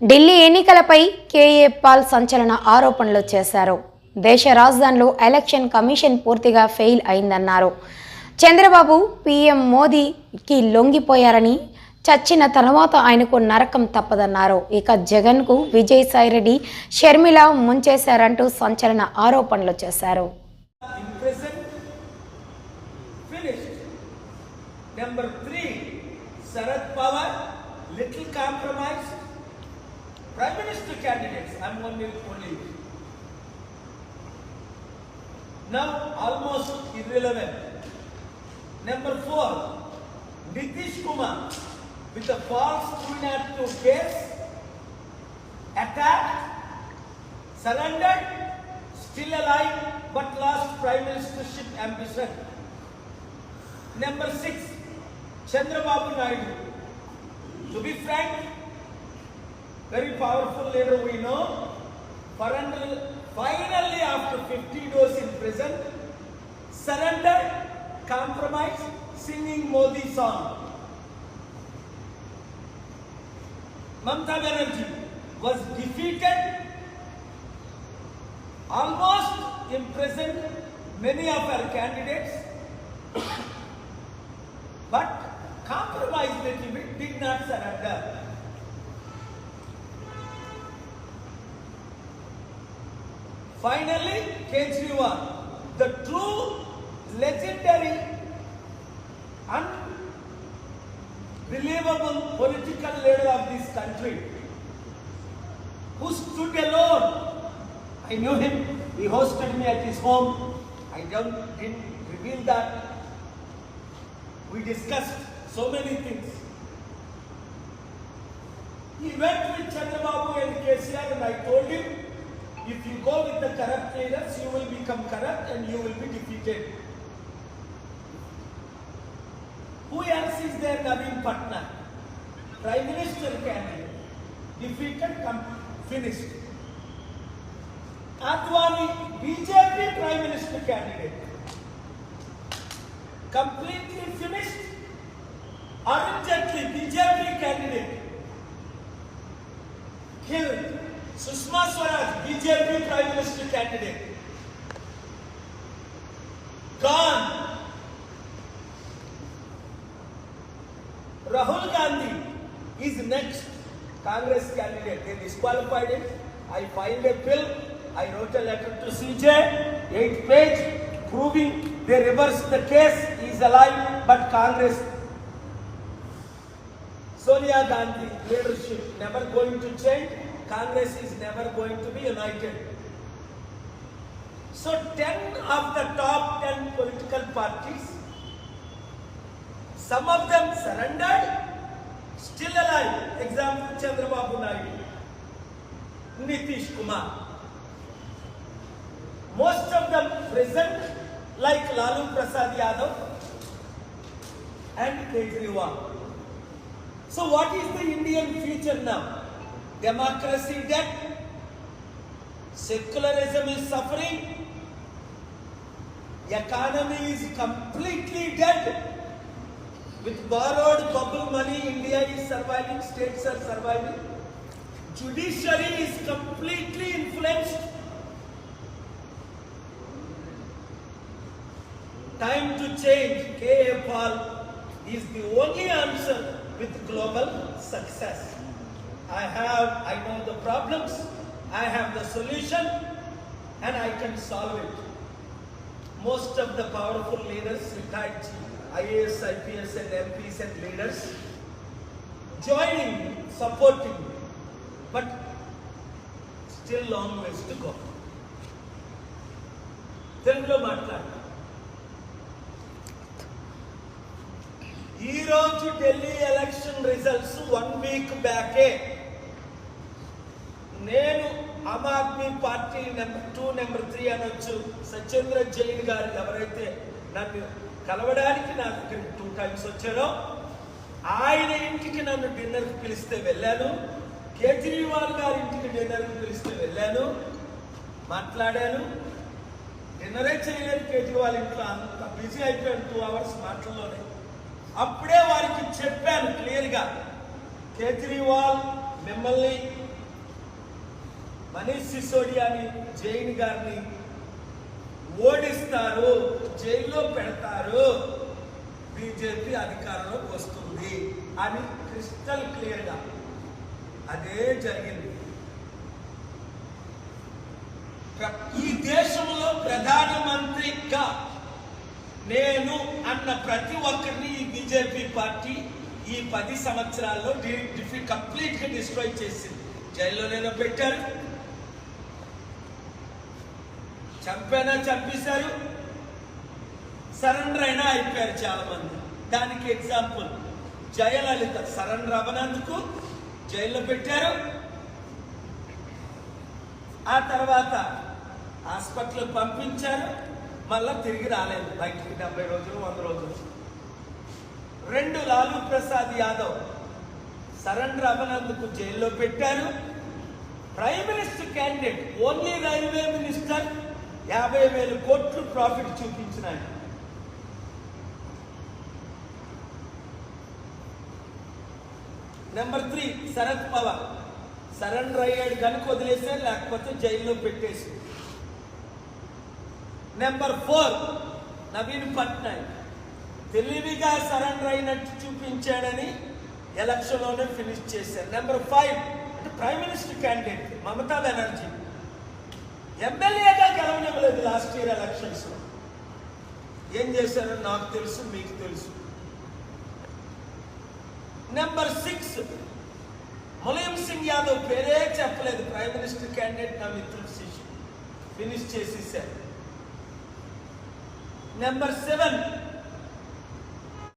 ఢిల్లీ ఎన్నికలపై KA Paul సంచలన ఆరోపణలు చేశారు. దేశ రాజధానిలో ఎలక్షన్ కమిషన్ పూర్తిగా ఫెయిల్ అయిందన్నారు. చంద్రబాబు పీఎం మోదీకి లొంగిపోయారని, చచ్చిన తర్వాత ఆయనకు నరకం తప్పదన్నారు. ఇక జగన్కు విజయసాయిరెడ్డి, షర్మిల ముంచేశారంటూ సంచలన ఆరోపణలు చేశారు. Number 3, Sharad Pawar, little compromise. Prime Minister candidates, I'm only. Now almost irrelevant. Number 4, Nitish Kumar with a false 302 case, attacked, surrendered, still alive but lost prime ministership ambition. Number 6, Chandrababu Naidu. To be frank, very powerful leader we know. Finally, after 50 days in prison, surrendered, compromised, singing Modi song. Mamata Banerjee was defeated, almost imprisoned many of our candidates, but compromised a little bit, did not surrender. Finally, Kejriwal, the true legendary, unbelievable political leader of this country, who stood alone. I knew him. He hosted me at his home. I didn't reveal that. We discussed so many things. He went with Chandrababu and KCR, and I told him, if you go with the corrupt leaders, you will become corrupt and you will be defeated. Who else is there? Naveen Patnaik, Prime Minister candidate, defeated, finished. Advani, BJP Prime Minister candidate, completely finished. Arun Jaitley, BJP candidate, killed. Sushma Swaraj, BJP Prime Minister candidate, gone. Rahul Gandhi is next Congress candidate. They disqualified him. I filed a bill. I wrote a letter to CJ, 8-page, proving they reversed the case. He is alive, but Congress, Sonia Gandhi leadership never going to change. Congress is never going to be united. So 10 of the top 10 political parties, some of them surrendered, still alive. Example, Chandrababu Naidu, Nitish Kumar. Most of them present, like Lalu Prasad Yadav and Kejriwal. So what is the Indian future now? Democracy dead, secularism is suffering, economy is completely dead. With borrowed bubble money, India is surviving, states are surviving. Judiciary is completely influenced. Time to change. K.A. Paul is the only answer with global success. I know the problems, I have the solution, and I can solve it. Most of the powerful leaders, retired IAS, IPS and MPs and leaders, joining me, supporting me, but still long ways to go. Telugulo మాట్లాడు. ఈ రోజు Delhi election results 1 week బ్యాకే నేను Aam Aadmi party number 2, number 3 అనొచ్చు, సత్యేంద్ర జైన్ గారు ఎవరైతే నన్ను కలవడానికి నా దగ్గరికి 2 times వచ్చారో, ఆయన ఇంటికి నన్ను డిన్నర్కి పిలిస్తే వెళ్ళాను. కేజ్రీవాల్ గారి ఇంటికి డిన్నర్కి పిలిస్తే వెళ్ళాను, మాట్లాడాను. డిన్నరే చేయలేదు కేజ్రీవాల్ ఇంట్లో, అంత బిజీ అయిపోయాను 2 hours మాటల్లోనే. అప్పుడే వారికి చెప్పాను క్లియర్గా, కేజ్రీవాల్ మిమ్మల్ని మనీష్ సిసోడియాని, జైన్ గారిని ఓడిస్తారు, జైల్లో పెడతారు, బీజేపీ అధికారంలోకి వస్తుంది అని క్రిస్టల్ క్లియర్గా అదే జరిగింది. ఈ దేశంలో ప్రధానమంత్రిగా నేను అన్న ప్రతి ఒక్కరిని ఈ బీజేపీ పార్టీ ఈ 10 సంవత్సరాల్లో కంప్లీట్ గా డిస్ట్రాయ్ చేసింది. జైల్లోనైనా పెట్టారు, చంపేశారు, సరెండర్ అయినా అయిపోయారు చాలా మంది. దానికి ఎగ్జాంపుల్ జయలలిత సరెండర్ అవ్వనందుకు జైల్లో పెట్టారు. ఆ తర్వాత హాస్పిటల్ పంపించారు, మళ్ళా తిరిగి రాలేదు బయటికి 70 రోజులు 100 రోజులు. 2 లాలూ ప్రసాద్ యాదవ్ సరెండర్ అవ్వనందుకు జైల్లో పెట్టారు. Prime minister candidate, only railway minister 50,000 కోట్లు ప్రాఫిట్ చూపించినాడు. నెంబర్ 3 శరద్ పవార్ సరెండర్ అయ్యాడు కనుక వదిలేశారు, లేకపోతే జైల్లో పెట్టేసి. నెంబర్ 4 నవీన్ పట్నాయక్ తెలివిగా సరెండర్ అయినట్టు చూపించాడని ఎలక్షన్లోనే ఫినిష్ చేశారు. నెంబర్ 5 అంటే prime minister candidate Mamata Banerjee ఎమ్మెల్యేగా గెలవనివ్వలేదు లాస్ట్ ఇయర్ ఎలక్షన్స్ లో. ఏం చేశారో నాకు తెలుసు, మీకు తెలుసు. నెంబర్ 6 ములాయం సింగ్ యాదవ్ పేరే చెప్పలేదు, ప్రైమ్ మినిస్టర్ క్యాండిడేట్ నా మిత్రుడు శిష్యుడు, ఫినిష్ చేసేసారు. నెంబర్ 7